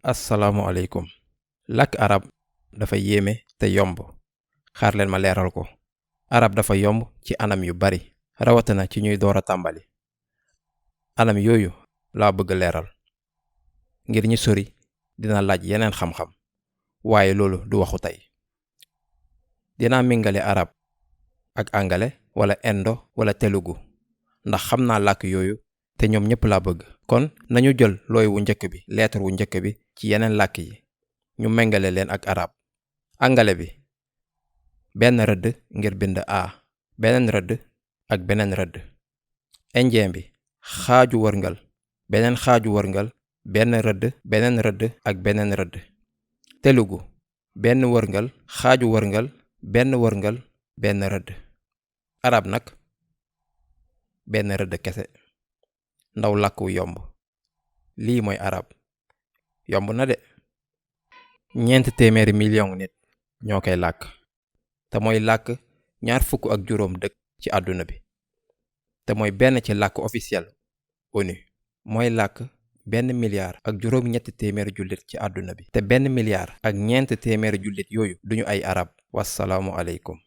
asalaamualeykum. làkk arab dafa yéeme te yomb. xaar leen ma leeral ko. arab dafa yomb ci anam yu bari rawatina ci ñuy door a tàmbali. anam yooyu laa bëgg leeral. ngir ñi sori dina laaj yeneen xam-xam. waaye loolu du waxu tey. dinaa mingale arab ak angale wala indo wala telugu ndax xam naa làkk yooyu te ñoom ñépp laa bëgg. kon nañu jël looy wu njëkk bi lettre wu njëkk bi ci yeneen làkk yi ñu méngale leen ak arab. angale bi benn rëdd ngir bind a, beneen rëdd ak beneen rëdd. indien bi xaaju wërngal, beneen xaaju wërngal, benn rëdd, beneen rëdd ak beneen rëdd. telugu benn wërngal, xaaju wërngal, benn wërngal, benn rëdd. arab nag benn rëdd kese. ndaw làkk wu yomb. lii mooy arab. yomb na de. 400 million nit ñoo koy làkk. te mooy làkk 25 dëkk ci àdduna bi. te mooy benn ci làkk officiel ONU. mooy làkk 1,3 jullit ci àdduna bi. te 1,4 jullit yooyu duñu ay arab. wasalaamu aleykum.